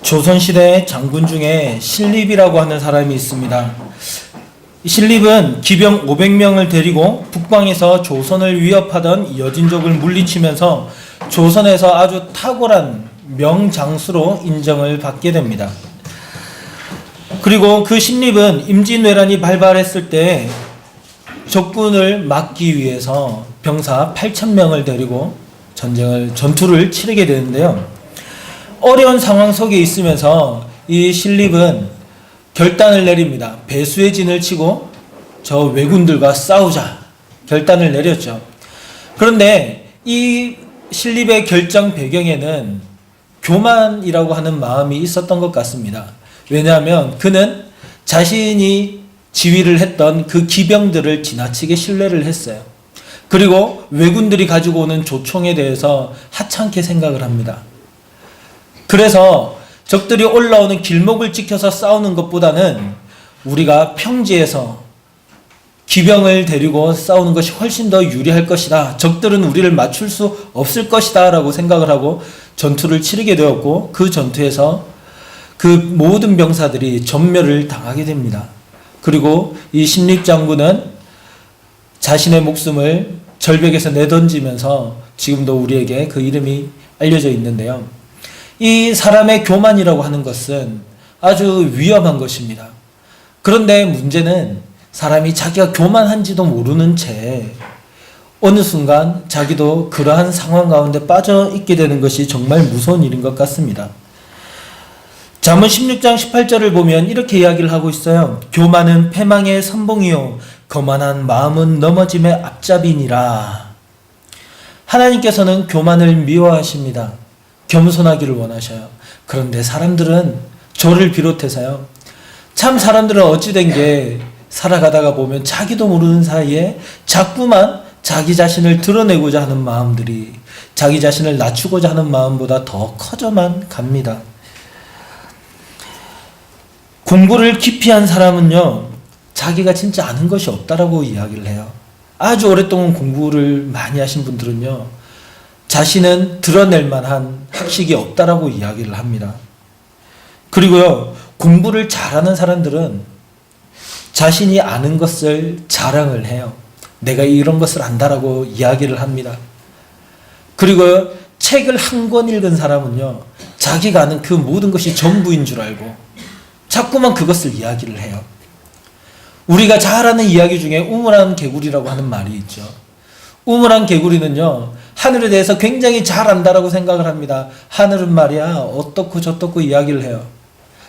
조선시대 장군 중에 신립이라고 하는 사람이 있습니다. 신립은 기병 500명을 데리고 북방에서 조선을 위협하던 여진족을 물리치면서 조선에서 아주 탁월한 명장수로 인정을 받게 됩니다. 그리고 그 신립은 임진왜란이 발발했을 때 적군을 막기 위해서 병사 8,000명을 데리고 전투를 치르게 되는데요. 어려운 상황 속에 있으면서 이 신립은 결단을 내립니다. 배수의 진을 치고 저 왜군들과 싸우자 결단을 내렸죠. 그런데 이 신립의 결정 배경에는 교만이라고 하는 마음이 있었던 것 같습니다. 왜냐하면 그는 자신이 지휘를 했던 그 기병들을 지나치게 신뢰를 했어요. 그리고 왜군들이 가지고 오는 조총에 대해서 하찮게 생각을 합니다. 그래서 적들이 올라오는 길목을 지켜서 싸우는 것보다는 우리가 평지에서 기병을 데리고 싸우는 것이 훨씬 더 유리할 것이다. 적들은 우리를 맞출 수 없을 것이다 라고 생각을 하고 전투를 치르게 되었고, 그 전투에서 그 모든 병사들이 전멸을 당하게 됩니다. 그리고 이 신립장군은 자신의 목숨을 절벽에서 내던지면서 지금도 우리에게 그 이름이 알려져 있는데요. 이 사람의 교만이라고 하는 것은 아주 위험한 것입니다. 그런데 문제는 사람이 자기가 교만한지도 모르는 채 어느 순간 자기도 그러한 상황 가운데 빠져 있게 되는 것이 정말 무서운 일인 것 같습니다. 잠언 16장 18절을 보면 이렇게 이야기를 하고 있어요. 교만은 패망의 선봉이요 거만한 마음은 넘어짐의 앞잡이니라. 하나님께서는 교만을 미워하십니다. 겸손하기를 원하셔요. 그런데 사람들은 저를 비롯해서요. 참 사람들은 어찌된 게 살아가다가 보면 자기도 모르는 사이에 자꾸만 자기 자신을 드러내고자 하는 마음들이 자기 자신을 낮추고자 하는 마음보다 더 커져만 갑니다. 공부를 깊이 한 사람은요, 자기가 진짜 아는 것이 없다라고 이야기를 해요. 아주 오랫동안 공부를 많이 하신 분들은요, 자신은 드러낼 만한 학식이 없다라고 이야기를 합니다. 그리고요, 공부를 잘하는 사람들은 자신이 아는 것을 자랑을 해요. 내가 이런 것을 안다라고 이야기를 합니다. 그리고 책을 한 권 읽은 사람은요, 자기가 아는 그 모든 것이 전부인 줄 알고 자꾸만 그것을 이야기를 해요. 우리가 잘 아는 이야기 중에 우물안 개구리라고 하는 말이 있죠. 우물안 개구리는요, 하늘에 대해서 굉장히 잘 안다라고 생각을 합니다. 하늘은 말이야 어떻고 저떻고 이야기를 해요.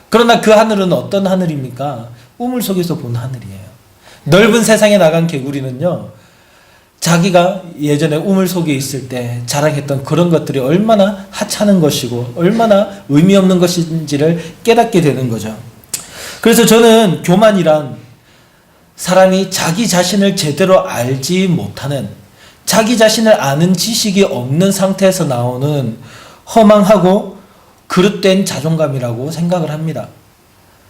그러나 그 하늘은 어떤 하늘입니까? 우물 속에서 본 하늘이에요. 넓은 세상에 나간 개구리는요, 자기가 예전에 우물 속에 있을 때 자랑했던 그런 것들이 얼마나 하찮은 것이고 얼마나 의미 없는 것인지를 깨닫게 되는 거죠. 그래서 저는 교만이란 사람이 자기 자신을 제대로 알지 못하는, 자기 자신을 아는 지식이 없는 상태에서 나오는 허망하고 그릇된 자존감이라고 생각을 합니다.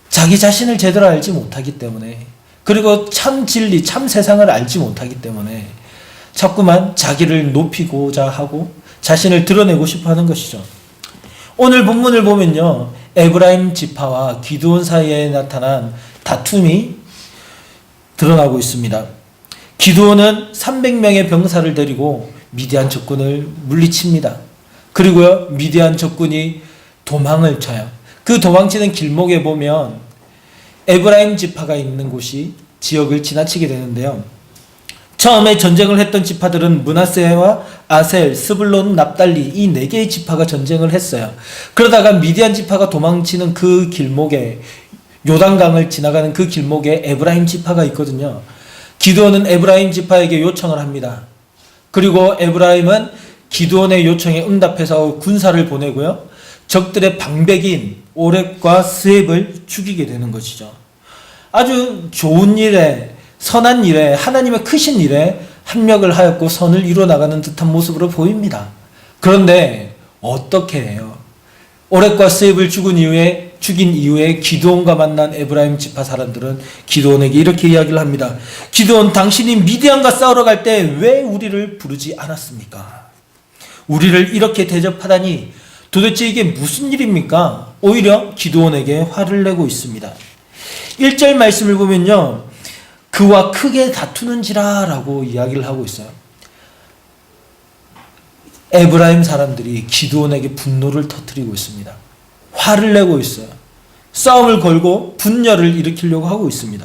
자기 자신을 제대로 알지 못하기 때문에, 그리고 참 진리, 참 세상을 알지 못하기 때문에 자꾸만 자기를 높이고자 하고 자신을 드러내고 싶어 하는 것이죠. 오늘 본문을 보면요, 에브라임 지파와 기드온 사이에 나타난 다툼이 드러나고 있습니다. 기드온은 300명의 병사를 데리고 미디안 적군을 물리칩니다. 그리고요, 미디안 적군이 도망을 쳐요. 그 도망치는 길목에 보면 에브라임 지파가 있는 곳이 지역을 지나치게 되는데요. 처음에 전쟁을 했던 지파들은 므낫세와 아셀, 스불론, 납달리 이 4개의 지파가 전쟁을 했어요. 그러다가 미디안 지파가 도망치는 그 길목에, 요단강을 지나가는 그 길목에 에브라임 지파가 있거든요. 기드온은 에브라임 지파에게 요청을 합니다. 그리고 에브라임은 기드온의 요청에 응답해서 군사를 보내고요, 적들의 방백인 오렙과 스웹을 죽이게 되는 것이죠. 아주 좋은 일에, 선한 일에, 하나님의 크신 일에 합력을 하였고 선을 이루어나가는 듯한 모습으로 보입니다. 그런데 어떻게 해요? 오렙과 스웹을 죽인 이후에 기드온과 만난 에브라임 지파 사람들은 기드온에게 이렇게 이야기를 합니다. 기드온, 당신이 미디안과 싸우러 갈 때 왜 우리를 부르지 않았습니까? 우리를 이렇게 대접하다니 도대체 이게 무슨 일입니까? 오히려 기드온에게 화를 내고 있습니다. 1절 말씀을 보면요, 그와 크게 다투는지라 라고 이야기를 하고 있어요. 에브라임 사람들이 기드온에게 분노를 터뜨리고 있습니다. 화를 내고 있어요. 싸움을 걸고 분열을 일으키려고 하고 있습니다.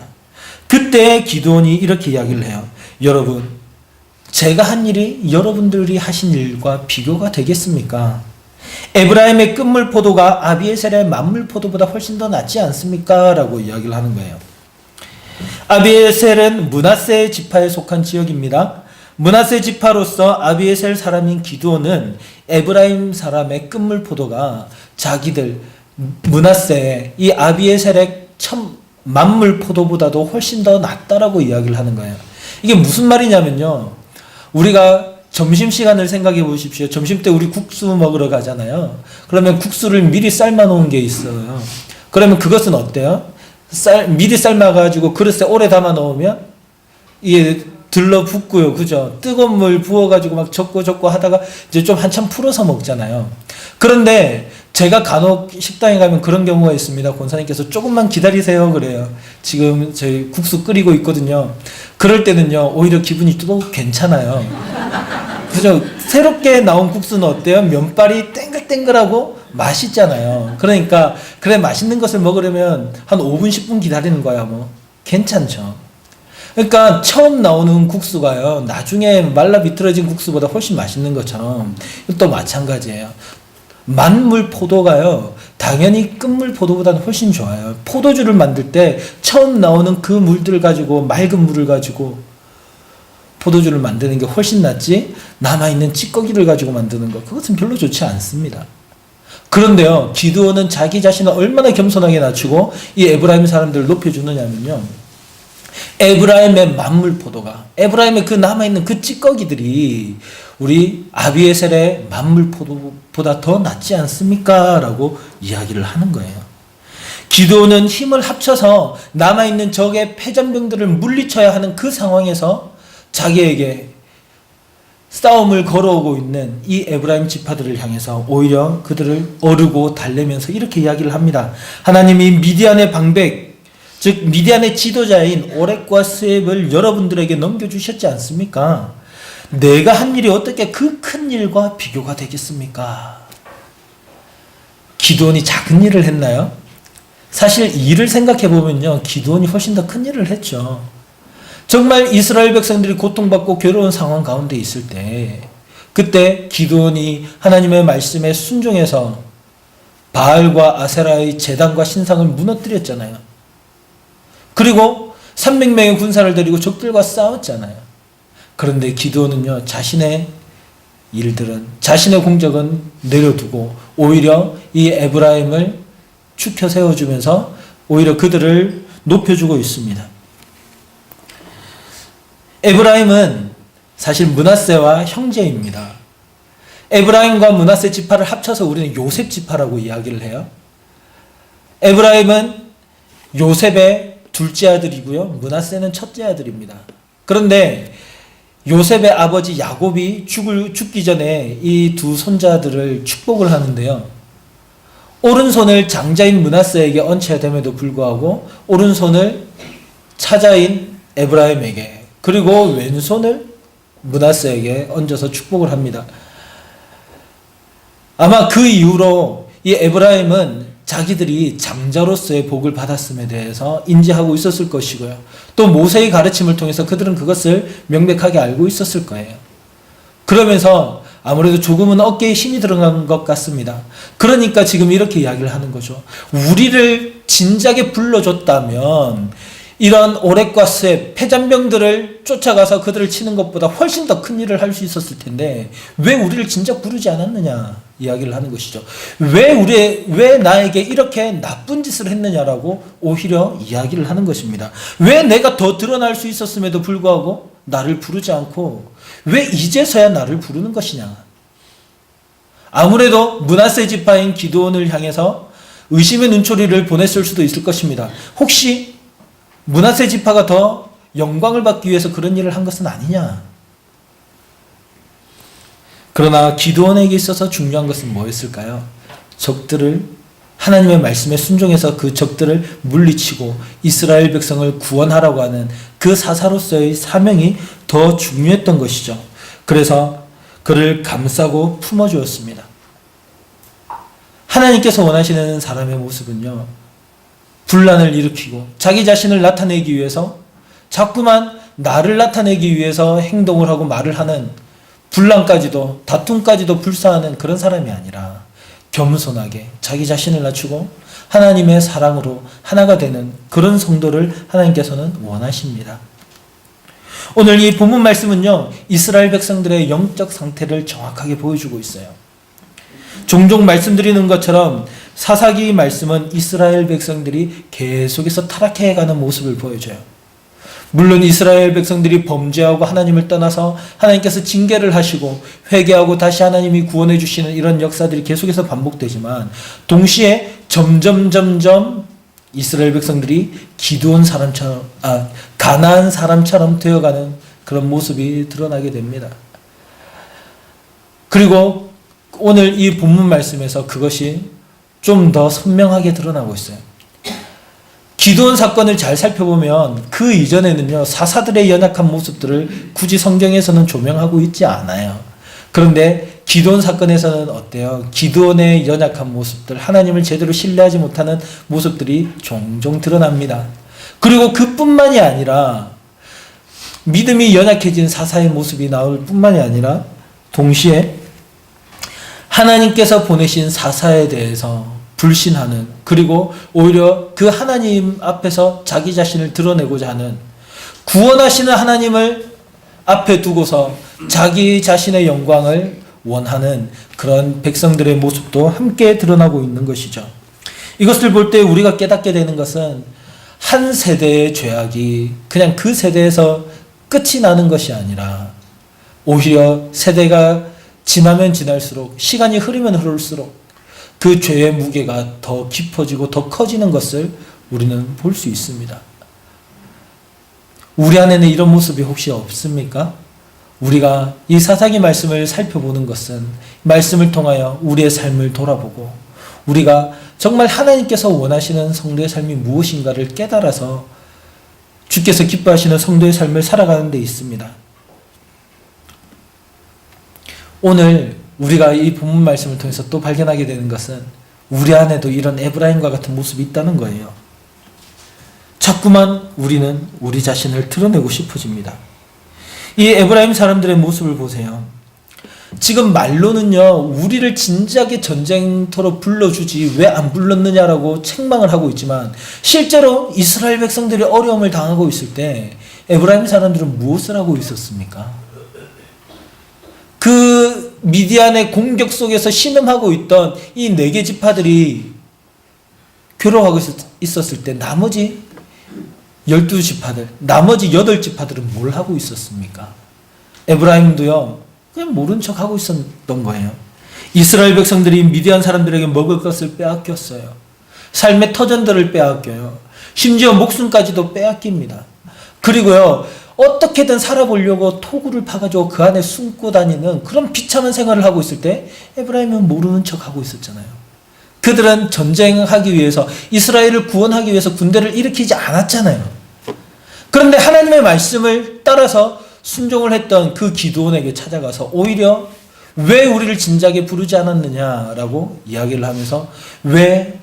그때 기드온이 이렇게 이야기를 해요. 여러분, 제가 한 일이 여러분들이 하신 일과 비교가 되겠습니까? 에브라임의 끝물 포도가 아비에셀의 만물 포도보다 훨씬 더 낫지 않습니까? 라고 이야기를 하는 거예요. 아비에셀은 므낫세 지파에 속한 지역입니다. 므낫세 지파로서 아비에셀 사람인 기드온은 에브라임 사람의 끝물 포도가 자기들 므낫세 이 아비에셀의 만물 포도보다도 훨씬 더 낫다라고 이야기를 하는 거예요. 이게 무슨 말이냐면요, 우리가 점심시간을 생각해 보십시오. 점심때 우리 국수 먹으러 가잖아요. 그러면 국수를 미리 삶아 놓은 게 있어요. 그러면 그것은 어때요? 미리 삶아가지고 그릇에 오래 담아 놓으면 이게 들러붙고요. 그죠? 뜨거운 물 부어가지고 막 적고 하다가 이제 좀 한참 풀어서 먹잖아요. 그런데 제가 간혹 식당에 가면 그런 경우가 있습니다. 권사님께서 조금만 기다리세요 그래요. 지금 저희 국수 끓이고 있거든요. 그럴 때는요, 오히려 기분이 또 괜찮아요. 그죠? 새롭게 나온 국수는 어때요? 면발이 땡글땡글하고 맛있잖아요. 그러니까 그래, 맛있는 것을 먹으려면 한 5분 10분 기다리는 거야. 뭐 괜찮죠. 그러니까 처음 나오는 국수가요, 나중에 말라 비틀어진 국수보다 훨씬 맛있는 것처럼 또 마찬가지예요. 만물 포도가요, 당연히 끝물 포도보다는 훨씬 좋아요. 포도주를 만들 때 처음 나오는 그 물들을 가지고, 맑은 물을 가지고 포도주를 만드는 게 훨씬 낫지, 남아있는 찌꺼기를 가지고 만드는 것, 그것은 별로 좋지 않습니다. 그런데요, 기드온은 자기 자신을 얼마나 겸손하게 낮추고 이 에브라임 사람들을 높여주느냐면요, 에브라임의 만물 포도가, 에브라임의 그 남아있는 그 찌꺼기들이 우리 아비에셀의 만물 포도보다 더 낫지 않습니까? 라고 이야기를 하는 거예요. 기드온은 힘을 합쳐서 남아있는 적의 패전병들을 물리쳐야 하는 그 상황에서 자기에게 싸움을 걸어오고 있는 이 에브라임 지파들을 향해서 오히려 그들을 어르고 달래면서 이렇게 이야기를 합니다. 하나님이 미디안의 방백, 즉 미디안의 지도자인 오렉과 스웹을 여러분들에게 넘겨주셨지 않습니까? 내가 한 일이 어떻게 그 큰 일과 비교가 되겠습니까? 기드온이 작은 일을 했나요? 사실 일을 생각해 보면요, 기드온이 훨씬 더 큰 일을 했죠. 정말 이스라엘 백성들이 고통받고 괴로운 상황 가운데 있을 때, 그때 기드온이 하나님의 말씀에 순종해서 바알과 아세라의 제단과 신상을 무너뜨렸잖아요. 그리고 300명의 군사를 데리고 적들과 싸웠잖아요. 그런데 기드온은요, 자신의 일들은, 자신의 공적은 내려두고 오히려 이 에브라임을 축혀 세워주면서 오히려 그들을 높여주고 있습니다. 에브라임은 사실 므낫세와 형제입니다. 에브라임과 므낫세 지파를 합쳐서 우리는 요셉 지파라고 이야기를 해요. 에브라임은 요셉의 둘째 아들이고요, 므낫세는 첫째 아들입니다. 그런데 요셉의 아버지 야곱이 죽기 전에 이 두 손자들을 축복을 하는데요, 오른손을 장자인 므낫세에게 얹혀야 됨에도 불구하고 오른손을 차자인 에브라임에게, 그리고 왼손을 므낫세에게 얹어서 축복을 합니다. 아마 그 이후로 이 에브라임은 자기들이 장자로서의 복을 받았음에 대해서 인지하고 있었을 것이고요, 또 모세의 가르침을 통해서 그들은 그것을 명백하게 알고 있었을 거예요. 그러면서 아무래도 조금은 어깨에 힘이 들어간 것 같습니다. 그러니까 지금 이렇게 이야기를 하는 거죠. 우리를 진작에 불러줬다면 이런 오렉과 스웹, 패잔병들을 쫓아가서 그들을 치는 것보다 훨씬 더 큰 일을 할 수 있었을 텐데 왜 우리를 진작 부르지 않았느냐 이야기를 하는 것이죠. 왜 나에게 이렇게 나쁜 짓을 했느냐라고 오히려 이야기를 하는 것입니다. 왜 내가 더 드러날 수 있었음에도 불구하고 나를 부르지 않고 왜 이제서야 나를 부르는 것이냐. 아무래도 므낫세 지파인 기드온을 향해서 의심의 눈초리를 보냈을 수도 있을 것입니다. 혹시 므낫세 지파가 더 영광을 받기 위해서 그런 일을 한 것은 아니냐. 그러나 기드온에게 있어서 중요한 것은 뭐였을까요? 적들을 하나님의 말씀에 순종해서 그 적들을 물리치고 이스라엘 백성을 구원하라고 하는 그 사사로서의 사명이 더 중요했던 것이죠. 그래서 그를 감싸고 품어주었습니다. 하나님께서 원하시는 사람의 모습은요, 분란을 일으키고 자기 자신을 나타내기 위해서 자꾸만 나를 나타내기 위해서 행동을 하고 말을 하는, 분란까지도 다툼까지도 불사하는 그런 사람이 아니라 겸손하게 자기 자신을 낮추고 하나님의 사랑으로 하나가 되는 그런 성도를 하나님께서는 원하십니다. 오늘 이 본문 말씀은요, 이스라엘 백성들의 영적 상태를 정확하게 보여주고 있어요. 종종 말씀드리는 것처럼 사사기 말씀은 이스라엘 백성들이 계속해서 타락해가는 모습을 보여줘요. 물론 이스라엘 백성들이 범죄하고 하나님을 떠나서 하나님께서 징계를 하시고 회개하고 다시 하나님이 구원해 주시는 이런 역사들이 계속해서 반복되지만, 동시에 점점 이스라엘 백성들이 기드온 사람처럼, 가나안 사람처럼 되어가는 그런 모습이 드러나게 됩니다. 그리고 오늘 이 본문 말씀에서 그것이 좀 더 선명하게 드러나고 있어요. 기드온 사건을 잘 살펴보면 그 이전에는요, 사사들의 연약한 모습들을 굳이 성경에서는 조명하고 있지 않아요. 그런데 기드온 사건에서는 어때요? 기드온의 연약한 모습들, 하나님을 제대로 신뢰하지 못하는 모습들이 종종 드러납니다. 그리고 그뿐만이 아니라 믿음이 연약해진 사사의 모습이 나올 뿐만이 아니라 동시에 하나님께서 보내신 사사에 대해서 불신하는, 그리고 오히려 그 하나님 앞에서 자기 자신을 드러내고자 하는, 구원하시는 하나님을 앞에 두고서 자기 자신의 영광을 원하는 그런 백성들의 모습도 함께 드러나고 있는 것이죠. 이것을 볼 때 우리가 깨닫게 되는 것은 한 세대의 죄악이 그냥 그 세대에서 끝이 나는 것이 아니라 오히려 세대가 지나면 지날수록, 시간이 흐르면 흐를수록 그 죄의 무게가 더 깊어지고 더 커지는 것을 우리는 볼 수 있습니다. 우리 안에는 이런 모습이 혹시 없습니까? 우리가 이 사사기 말씀을 살펴보는 것은 말씀을 통하여 우리의 삶을 돌아보고 우리가 정말 하나님께서 원하시는 성도의 삶이 무엇인가를 깨달아서 주께서 기뻐하시는 성도의 삶을 살아가는 데 있습니다. 오늘 우리가 이 본문 말씀을 통해서 또 발견하게 되는 것은 우리 안에도 이런 에브라임과 같은 모습이 있다는 거예요. 자꾸만 우리는 우리 자신을 드러내고 싶어집니다. 이 에브라임 사람들의 모습을 보세요. 지금 말로는요, 우리를 진지하게 전쟁터로 불러주지 왜 안 불렀느냐라고 책망을 하고 있지만, 실제로 이스라엘 백성들이 어려움을 당하고 있을 때 에브라임 사람들은 무엇을 하고 있었습니까? 그 미디안의 공격 속에서 신음하고 있던 이 4개 지파들이 괴로워하고 있었을 때 나머지 12지파들, 나머지 8지파들은 뭘 하고 있었습니까? 에브라임도요, 그냥 모른 척 하고 있었던 거예요. 이스라엘 백성들이 미디안 사람들에게 먹을 것을 빼앗겼어요. 삶의 터전들을 빼앗겨요. 심지어 목숨까지도 빼앗깁니다. 그리고요, 어떻게든 살아보려고 토구를 파가지고 그 안에 숨고 다니는 그런 비참한 생활을 하고 있을 때 에브라임은 모르는 척 하고 있었잖아요. 그들은 전쟁하기 위해서, 이스라엘을 구원하기 위해서 군대를 일으키지 않았잖아요. 그런데 하나님의 말씀을 따라서 순종을 했던 그 기드온에게 찾아가서 오히려 왜 우리를 진작에 부르지 않았느냐라고 이야기를 하면서 왜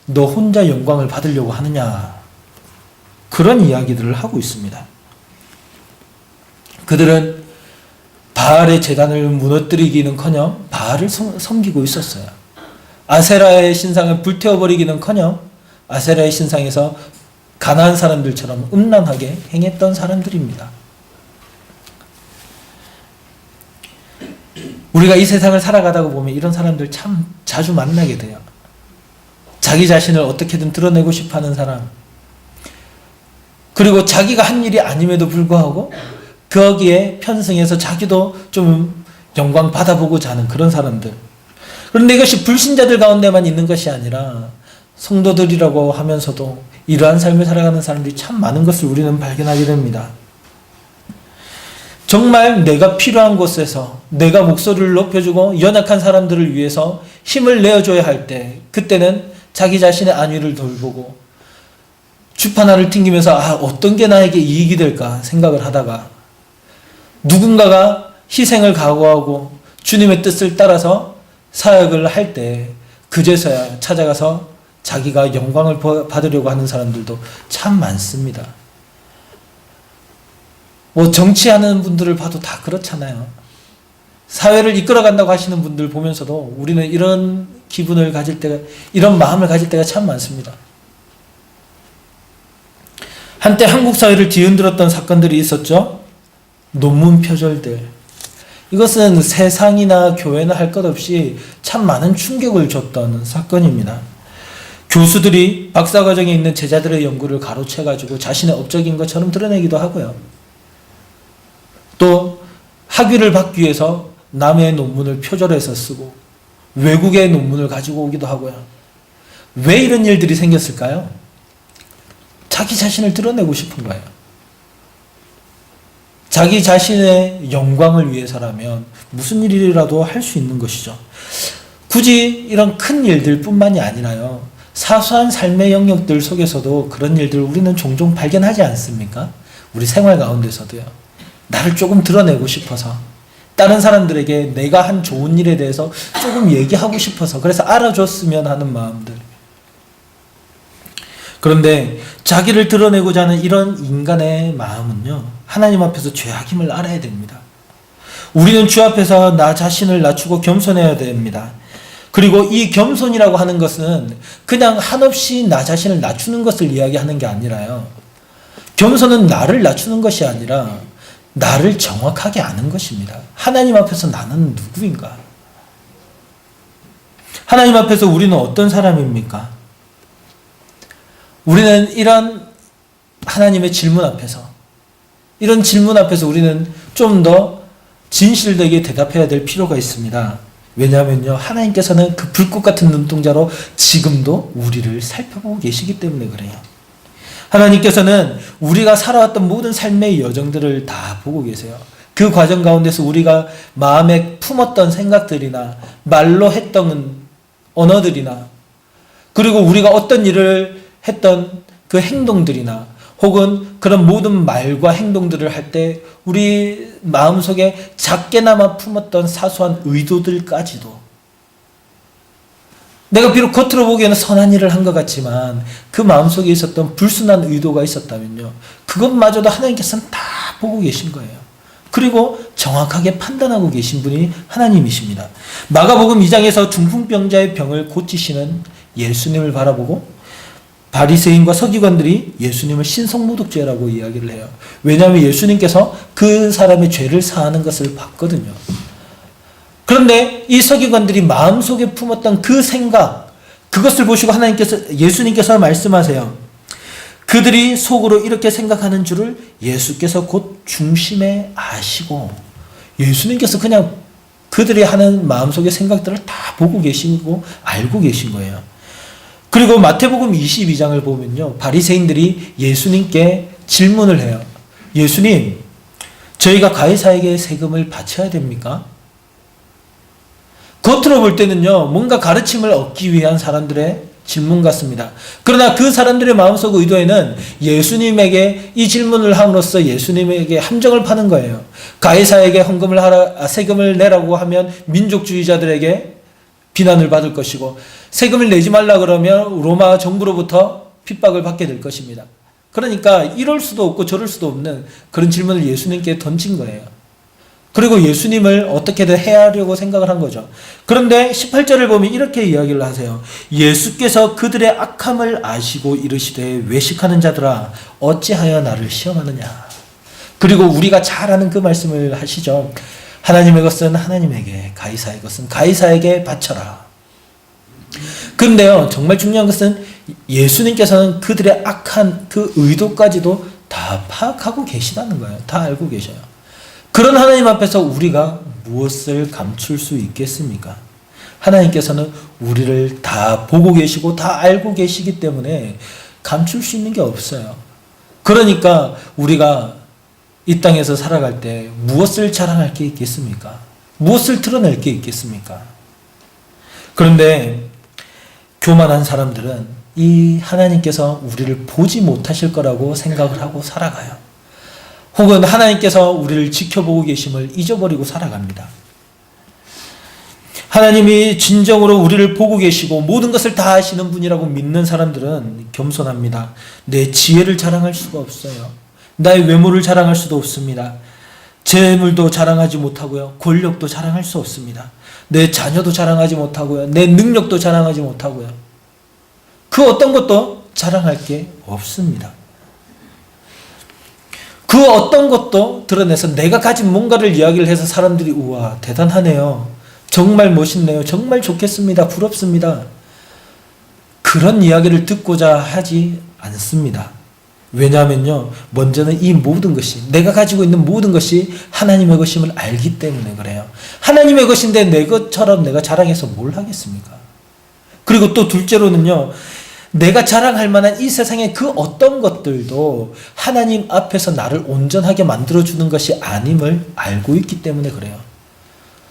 너 혼자 영광을 받으려고 하느냐, 그런 이야기들을 하고 있습니다. 그들은 바알의 제단을 무너뜨리기는커녕 바알을 섬기고 있었어요. 아세라의 신상을 불태워버리기는커녕 아세라의 신상에서 가나안 사람들처럼 음란하게 행했던 사람들입니다. 우리가 이 세상을 살아가다가 보면 이런 사람들 참 자주 만나게 돼요. 자기 자신을 어떻게든 드러내고 싶어하는 사람, 그리고 자기가 한 일이 아님에도 불구하고 거기에 편승해서 자기도 좀 영광 받아보고자 하는 그런 사람들. 그런데 이것이 불신자들 가운데만 있는 것이 아니라 성도들이라고 하면서도 이러한 삶을 살아가는 사람들이 참 많은 것을 우리는 발견하게 됩니다. 정말 내가 필요한 곳에서 내가 목소리를 높여주고 연약한 사람들을 위해서 힘을 내어줘야 할 때 그때는 자기 자신의 안위를 돌보고 주판알을 튕기면서 어떤 게 나에게 이익이 될까 생각을 하다가 누군가가 희생을 각오하고 주님의 뜻을 따라서 사역을 할 때 그제서야 찾아가서 자기가 영광을 받으려고 하는 사람들도 참 많습니다. 뭐 정치하는 분들을 봐도 다 그렇잖아요. 사회를 이끌어간다고 하시는 분들 보면서도 우리는 이런 기분을 가질 때가, 이런 마음을 가질 때가 참 많습니다. 한때 한국 사회를 뒤흔들었던 사건들이 있었죠. 논문 표절들. 이것은 세상이나 교회나 할 것 없이 참 많은 충격을 줬던 사건입니다. 교수들이 박사과정에 있는 제자들의 연구를 가로채가지고 자신의 업적인 것처럼 드러내기도 하고요. 또 학위를 받기 위해서 남의 논문을 표절해서 쓰고 외국의 논문을 가지고 오기도 하고요. 왜 이런 일들이 생겼을까요? 자기 자신을 드러내고 싶은 거예요. 자기 자신의 영광을 위해서라면 무슨 일이라도 할 수 있는 것이죠. 굳이 이런 큰 일들 뿐만이 아니라요. 사소한 삶의 영역들 속에서도 그런 일들 우리는 종종 발견하지 않습니까? 우리 생활 가운데서도요. 나를 조금 드러내고 싶어서, 다른 사람들에게 내가 한 좋은 일에 대해서 조금 얘기하고 싶어서, 그래서 알아줬으면 하는 마음들. 그런데 자기를 드러내고자 하는 이런 인간의 마음은요, 하나님 앞에서 죄악임을 알아야 됩니다. 우리는 주 앞에서 나 자신을 낮추고 겸손해야 됩니다. 그리고 이 겸손이라고 하는 것은 그냥 한없이 나 자신을 낮추는 것을 이야기하는 게 아니라요. 겸손은 나를 낮추는 것이 아니라 나를 정확하게 아는 것입니다. 하나님 앞에서 나는 누구인가? 하나님 앞에서 우리는 어떤 사람입니까? 우리는 이런 하나님의 질문 앞에서, 이런 질문 앞에서 우리는 좀 더 진실되게 대답해야 될 필요가 있습니다. 왜냐하면요, 하나님께서는 그 불꽃 같은 눈동자로 지금도 우리를 살펴보고 계시기 때문에 그래요. 하나님께서는 우리가 살아왔던 모든 삶의 여정들을 다 보고 계세요. 그 과정 가운데서 우리가 마음에 품었던 생각들이나 말로 했던 언어들이나, 그리고 우리가 어떤 일을 했던 그 행동들이나, 혹은 그런 모든 말과 행동들을 할 때 우리 마음속에 작게나마 품었던 사소한 의도들까지도, 내가 비록 겉으로 보기에는 선한 일을 한 것 같지만 그 마음속에 있었던 불순한 의도가 있었다면요, 그것마저도 하나님께서는 다 보고 계신 거예요. 그리고 정확하게 판단하고 계신 분이 하나님이십니다. 마가복음 2장에서 중풍병자의 병을 고치시는 예수님을 바라보고 바리새인과 서기관들이 예수님을 신성모독죄라고 이야기를 해요. 왜냐하면 예수님께서 그 사람의 죄를 사하는 것을 봤거든요. 그런데 이 서기관들이 마음속에 품었던 그 생각, 그것을 보시고 예수님께서 말씀하세요. 그들이 속으로 이렇게 생각하는 줄을 예수께서 곧 중심에 아시고, 예수님께서 그냥 그들이 하는 마음속의 생각들을 다 보고 계시고 알고 계신 거예요. 그리고 마태복음 22장을 보면요, 바리새인들이 예수님께 질문을 해요. 예수님, 저희가 가이사에게 세금을 바쳐야 됩니까? 겉으로 볼 때는요, 뭔가 가르침을 얻기 위한 사람들의 질문 같습니다. 그러나 그 사람들의 마음속 의도에는 예수님에게 이 질문을 함으로써 예수님에게 함정을 파는 거예요. 가이사에게 세금을 내라고 하면 민족주의자들에게 비난을 받을 것이고, 세금을 내지 말라 그러면 로마 정부로부터 핍박을 받게 될 것입니다. 그러니까 이럴 수도 없고 저럴 수도 없는 그런 질문을 예수님께 던진 거예요. 그리고 예수님을 어떻게든 해하려고 생각을 한 거죠. 그런데 18절을 보면 이렇게 이야기를 하세요. 예수께서 그들의 악함을 아시고 이르시되 외식하는 자들아 어찌하여 나를 시험하느냐. 그리고 우리가 잘 아는 그 말씀을 하시죠. 하나님의 것은 하나님에게, 가이사의 것은 가이사에게 바쳐라. 근데요, 정말 중요한 것은 예수님께서는 그들의 악한 그 의도까지도 다 파악하고 계시다는 거예요. 다 알고 계셔요. 그런 하나님 앞에서 우리가 무엇을 감출 수 있겠습니까? 하나님께서는 우리를 다 보고 계시고 다 알고 계시기 때문에 감출 수 있는 게 없어요. 그러니까 우리가 이 땅에서 살아갈 때 무엇을 자랑할 게 있겠습니까? 무엇을 드러낼 게 있겠습니까? 그런데 교만한 사람들은 이 하나님께서 우리를 보지 못하실 거라고 생각을 하고 살아가요. 혹은 하나님께서 우리를 지켜보고 계심을 잊어버리고 살아갑니다. 하나님이 진정으로 우리를 보고 계시고 모든 것을 다 아시는 분이라고 믿는 사람들은 겸손합니다. 내 지혜를 자랑할 수가 없어요. 나의 외모를 자랑할 수도 없습니다. 재물도 자랑하지 못하고요. 권력도 자랑할 수 없습니다. 내 자녀도 자랑하지 못하고요. 내 능력도 자랑하지 못하고요. 그 어떤 것도 자랑할 게 없습니다. 그 어떤 것도 드러내서 내가 가진 뭔가를 이야기를 해서 사람들이 우와 대단하네요. 정말 멋있네요. 정말 좋겠습니다. 부럽습니다. 그런 이야기를 듣고자 하지 않습니다. 왜냐하면요. 먼저는 이 모든 것이 내가 가지고 있는 모든 것이 하나님의 것임을 알기 때문에 그래요. 하나님의 것인데 내 것처럼 내가 자랑해서 뭘 하겠습니까? 그리고 또 둘째로는요. 내가 자랑할 만한 이 세상의 그 어떤 것들도 하나님 앞에서 나를 온전하게 만들어주는 것이 아님을 알고 있기 때문에 그래요.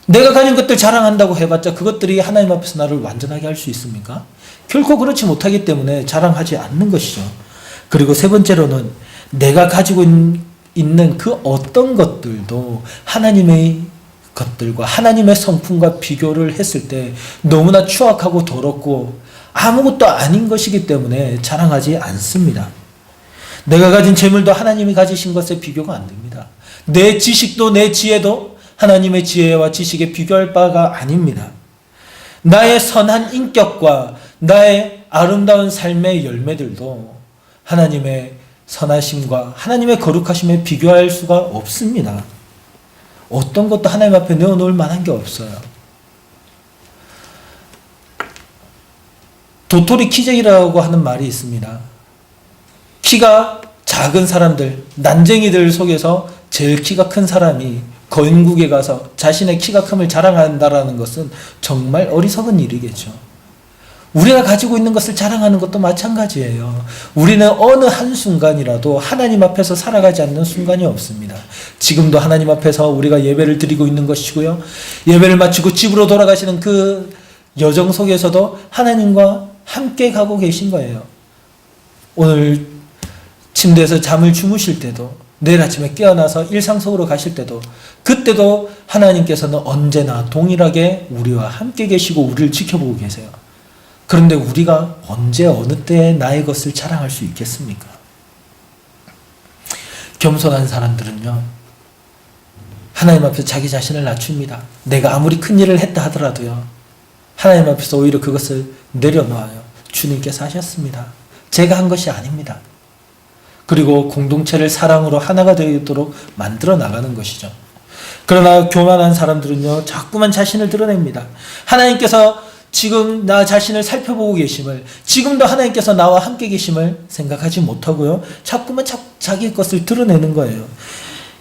내가 가진 것들 자랑한다고 해봤자 그것들이 하나님 앞에서 나를 완전하게 할 수 있습니까? 결코 그렇지 못하기 때문에 자랑하지 않는 것이죠. 그리고 세 번째로는 내가 가지고 있는 그 어떤 것들도 하나님의 것들과 하나님의 성품과 비교를 했을 때 너무나 추악하고 더럽고 아무것도 아닌 것이기 때문에 자랑하지 않습니다. 내가 가진 재물도 하나님이 가지신 것에 비교가 안 됩니다. 내 지식도 내 지혜도 하나님의 지혜와 지식에 비교할 바가 아닙니다. 나의 선한 인격과 나의 아름다운 삶의 열매들도 하나님의 선하심과 하나님의 거룩하심에 비교할 수가 없습니다. 어떤 것도 하나님 앞에 내어놓을 만한 게 없어요. 도토리 키재기라고 하는 말이 있습니다. 키가 작은 사람들, 난쟁이들 속에서 제일 키가 큰 사람이 거인국에 가서 자신의 키가 큼을 자랑한다라는 것은 정말 어리석은 일이겠죠. 우리가 가지고 있는 것을 자랑하는 것도 마찬가지예요. 우리는 어느 한순간이라도 하나님 앞에서 살아가지 않는 순간이 없습니다. 지금도 하나님 앞에서 우리가 예배를 드리고 있는 것이고요. 예배를 마치고 집으로 돌아가시는 그 여정 속에서도 하나님과 함께 가고 계신 거예요. 오늘 침대에서 잠을 주무실 때도 내일 아침에 깨어나서 일상 속으로 가실 때도 그때도 하나님께서는 언제나 동일하게 우리와 함께 계시고 우리를 지켜보고 계세요. 그런데 우리가 언제 어느 때에 나의 것을 자랑할 수 있겠습니까? 겸손한 사람들은요. 하나님 앞에서 자기 자신을 낮춥니다. 내가 아무리 큰 일을 했다 하더라도요. 하나님 앞에서 오히려 그것을 내려놓아요. 주님께서 하셨습니다. 제가 한 것이 아닙니다. 그리고 공동체를 사랑으로 하나가 되도록 만들어 나가는 것이죠. 그러나 교만한 사람들은요. 자꾸만 자신을 드러냅니다. 하나님께서 지금 나 자신을 살펴보고 계심을, 지금도 하나님께서 나와 함께 계심을 생각하지 못하고요. 자꾸만 자기 것을 드러내는 거예요.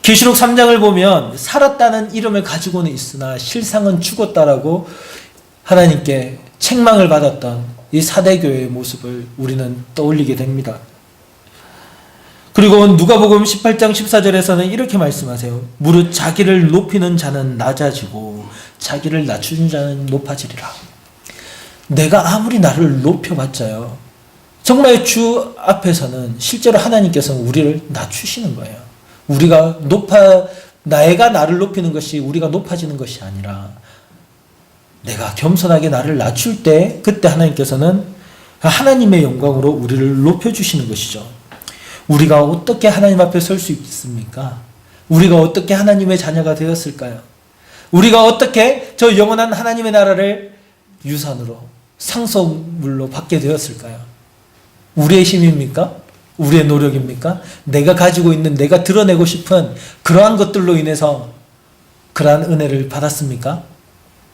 계시록 3장을 보면 살았다는 이름을 가지고는 있으나 실상은 죽었다라고 하나님께 책망을 받았던 이 사대교회의 모습을 우리는 떠올리게 됩니다. 그리고 누가복음 18장 14절에서는 이렇게 말씀하세요. 무릇 자기를 높이는 자는 낮아지고 자기를 낮추는 자는 높아지리라. 내가 아무리 나를 높여봤자요. 정말 주 앞에서는 실제로 하나님께서는 우리를 낮추시는 거예요. 내가 나를 높이는 것이 우리가 높아지는 것이 아니라 내가 겸손하게 나를 낮출 때 그때 하나님께서는 하나님의 영광으로 우리를 높여주시는 것이죠. 우리가 어떻게 하나님 앞에 설 수 있습니까? 우리가 어떻게 하나님의 자녀가 되었을까요? 우리가 어떻게 저 영원한 하나님의 나라를 유산으로 상속물로 받게 되었을까요? 우리의 힘입니까? 우리의 노력입니까? 내가 가지고 있는 내가 드러내고 싶은 그러한 것들로 인해서 그러한 은혜를 받았습니까?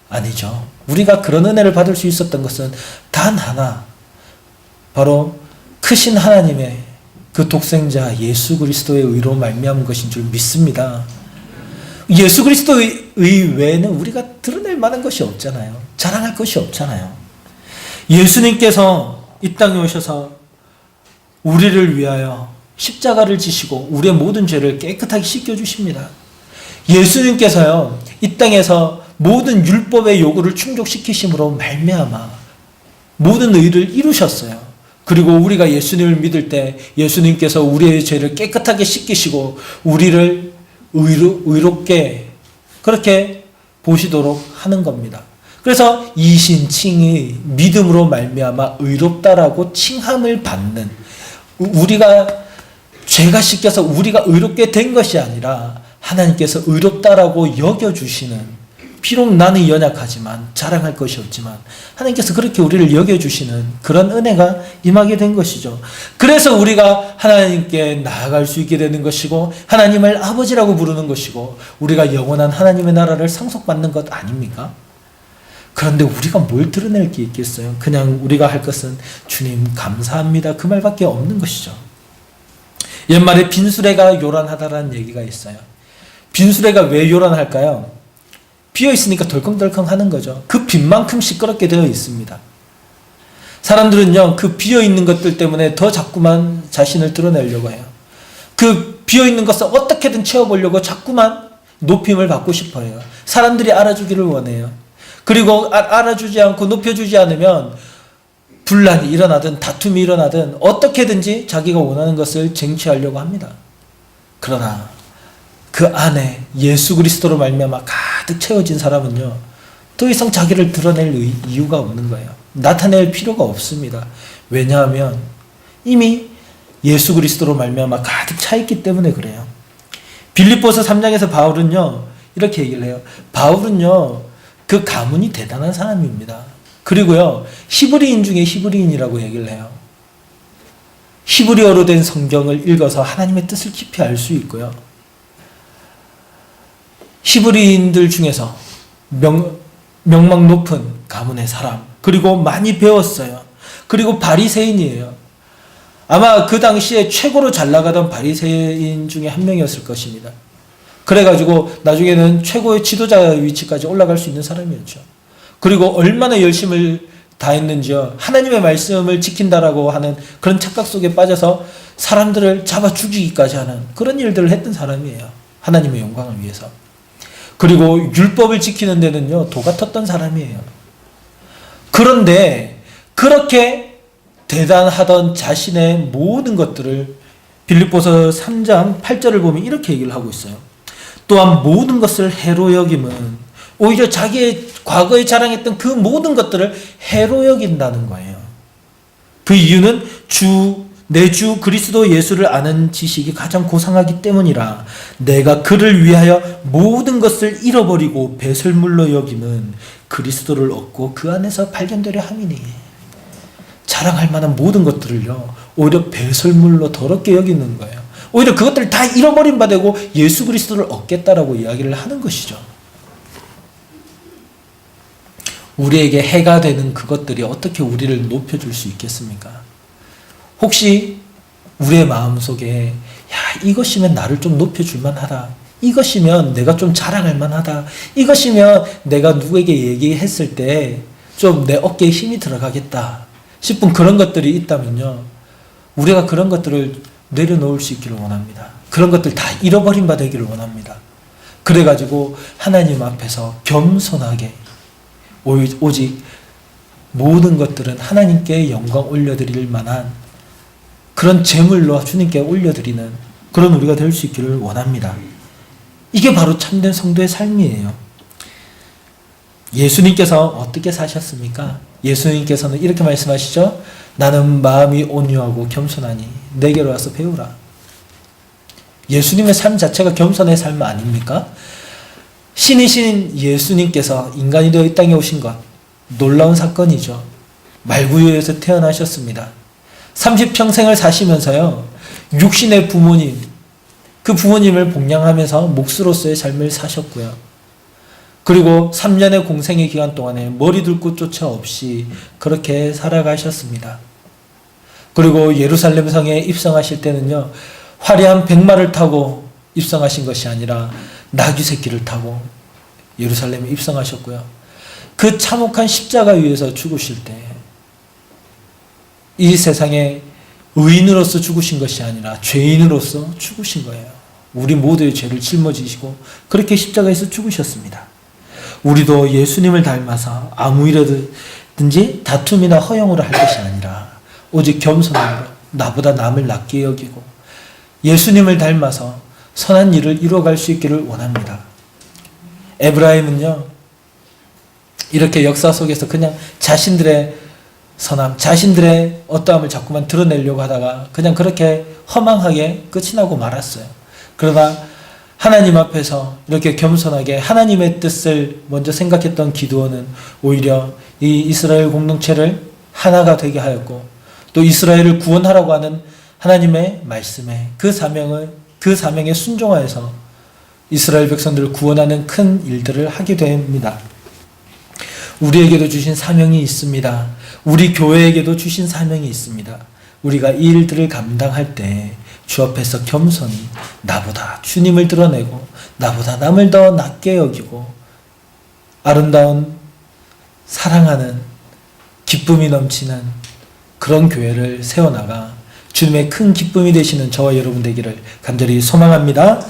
아니죠. 우리가 그런 은혜를 받을 수 있었던 것은 단 하나, 바로 크신 하나님의 그 독생자 예수 그리스도의 의로 말미암은 것인 줄 믿습니다. 예수 그리스도의 외에는 우리가 드러낼 만한 것이 없잖아요. 자랑할 것이 없잖아요. 예수님께서 이 땅에 오셔서 우리를 위하여 십자가를 지시고 우리의 모든 죄를 깨끗하게 씻겨주십니다. 예수님께서요, 이 땅에서 모든 율법의 요구를 충족시키심으로 말미암아 모든 의를 이루셨어요. 그리고 우리가 예수님을 믿을 때 예수님께서 우리의 죄를 깨끗하게 씻기시고 우리를 의롭게 그렇게 보시도록 하는 겁니다. 그래서 이신칭이 믿음으로 말미암아 의롭다라고 칭함을 받는, 우리가 죄가 씻겨서 우리가 의롭게 된 것이 아니라 하나님께서 의롭다라고 여겨주시는, 비록 나는 연약하지만 자랑할 것이 없지만 하나님께서 그렇게 우리를 여겨주시는 그런 은혜가 임하게 된 것이죠. 그래서 우리가 하나님께 나아갈 수 있게 되는 것이고 하나님을 아버지라고 부르는 것이고 우리가 영원한 하나님의 나라를 상속받는 것 아닙니까? 그런데 우리가 뭘 드러낼 게 있겠어요? 그냥 우리가 할 것은 주님 감사합니다, 그 말밖에 없는 것이죠. 옛말에 빈수레가 요란하다라는 얘기가 있어요. 빈수레가 왜 요란할까요? 비어있으니까 덜컹덜컹 하는 거죠. 그 빈만큼 시끄럽게 되어 있습니다. 사람들은요, 그 비어있는 것들 때문에 더 자꾸만 자신을 드러내려고 해요. 그 비어있는 것을 어떻게든 채워보려고 자꾸만 높임을 받고 싶어 해요. 사람들이 알아주기를 원해요. 그리고 알아주지 않고 높여주지 않으면 분란이 일어나든 다툼이 일어나든 어떻게든지 자기가 원하는 것을 쟁취하려고 합니다. 그러나 그 안에 예수 그리스도로 말미암아 가득 채워진 사람은요, 더 이상 자기를 드러낼 이유가 없는 거예요. 나타낼 필요가 없습니다. 왜냐하면 이미 예수 그리스도로 말미암아 가득 차 있기 때문에 그래요. 빌립보서 3장에서 바울은요 이렇게 얘기를 해요. 바울은요 그 가문이 대단한 사람입니다. 그리고요 히브리인 중에 히브리인이라고 얘기를 해요. 히브리어로 된 성경을 읽어서 하나님의 뜻을 깊이 알 수 있고요, 히브리인들 중에서 명망 높은 가문의 사람, 그리고 많이 배웠어요. 그리고 바리새인이에요. 아마 그 당시에 최고로 잘 나가던 바리새인 중에 한 명이었을 것입니다. 그래가지고 나중에는 최고의 지도자 위치까지 올라갈 수 있는 사람이었죠. 그리고 얼마나 열심을 다했는지요. 하나님의 말씀을 지킨다라고 하는 그런 착각 속에 빠져서 사람들을 잡아 죽이기까지 하는 그런 일들을 했던 사람이에요. 하나님의 영광을 위해서. 그리고 율법을 지키는 데는요 도가 텄던 사람이에요. 그런데 그렇게 대단하던 자신의 모든 것들을 빌립보서 3장 8절을 보면 이렇게 얘기를 하고 있어요. 또한 모든 것을 해로 여김은, 오히려 자기의 과거에 자랑했던 그 모든 것들을 해로 여긴다는 거예요. 그 이유는 내 주 그리스도 예수를 아는 지식이 가장 고상하기 때문이라. 내가 그를 위하여 모든 것을 잃어버리고 배설물로 여김은 그리스도를 얻고 그 안에서 발견되려 함이니. 자랑할 만한 모든 것들을요 오히려 배설물로 더럽게 여기는 거예요. 오히려 그것들을 다 잃어버린 바 되고 예수 그리스도를 얻겠다라고 이야기를 하는 것이죠. 우리에게 해가 되는 그것들이 어떻게 우리를 높여줄 수 있겠습니까? 혹시 우리의 마음속에 야, 이것이면 나를 좀 높여줄 만하다, 이것이면 내가 좀 자랑할 만하다, 이것이면 내가 누구에게 얘기했을 때 좀 내 어깨에 힘이 들어가겠다 싶은 그런 것들이 있다면요, 우리가 그런 것들을 내려놓을 수 있기를 원합니다. 그런 것들 다 잃어버린 바 되기를 원합니다. 그래가지고 하나님 앞에서 겸손하게 오직 모든 것들은 하나님께 영광 올려드릴 만한 그런 제물로 주님께 올려드리는 그런 우리가 될 수 있기를 원합니다. 이게 바로 참된 성도의 삶이에요. 예수님께서 어떻게 사셨습니까? 예수님께서는 이렇게 말씀하시죠. 나는 마음이 온유하고 겸손하니 내게로 와서 배우라. 예수님의 삶 자체가 겸손의 삶 아닙니까? 신이신 예수님께서 인간이 되어 이 땅에 오신 것, 놀라운 사건이죠. 말구유에서 태어나셨습니다. 30평생을 사시면서요 육신의 부모님, 그 부모님을 복양하면서 목수로서의 삶을 사셨고요, 그리고 3년의 공생의 기간 동안에 머리 둘 곳조차 없이 그렇게 살아가셨습니다. 그리고 예루살렘 성에 입성하실 때는요 화려한 백마를 타고 입성하신 것이 아니라 나귀 새끼를 타고 예루살렘에 입성하셨고요, 그 참혹한 십자가 위에서 죽으실 때 이 세상에 의인으로서 죽으신 것이 아니라 죄인으로서 죽으신 거예요. 우리 모두의 죄를 짊어지시고 그렇게 십자가에서 죽으셨습니다. 우리도 예수님을 닮아서 아무 일이든지 다툼이나 허용으로 할 것이 아니라 오직 겸손함으로 나보다 남을 낮게 여기고 예수님을 닮아서 선한 일을 이루어갈 수 있기를 원합니다. 에브라임은요, 이렇게 역사 속에서 그냥 자신들의 선함, 자신들의 어떠함을 자꾸만 드러내려고 하다가 그냥 그렇게 허망하게 끝이 나고 말았어요. 그러나 하나님 앞에서 이렇게 겸손하게 하나님의 뜻을 먼저 생각했던 기드온은 오히려 이 이스라엘 공동체를 하나가 되게 하였고, 또 이스라엘을 구원하라고 하는 하나님의 말씀에 그 사명에 순종하여서 이스라엘 백성들을 구원하는 큰 일들을 하게 됩니다. 우리에게도 주신 사명이 있습니다. 우리 교회에게도 주신 사명이 있습니다. 우리가 이 일들을 감당할 때 주 앞에서 겸손히 나보다 주님을 드러내고 나보다 남을 더 낮게 여기고 아름다운 사랑하는 기쁨이 넘치는 그런 교회를 세워나가 주님의 큰 기쁨이 되시는 저와 여러분 되기를 간절히 소망합니다.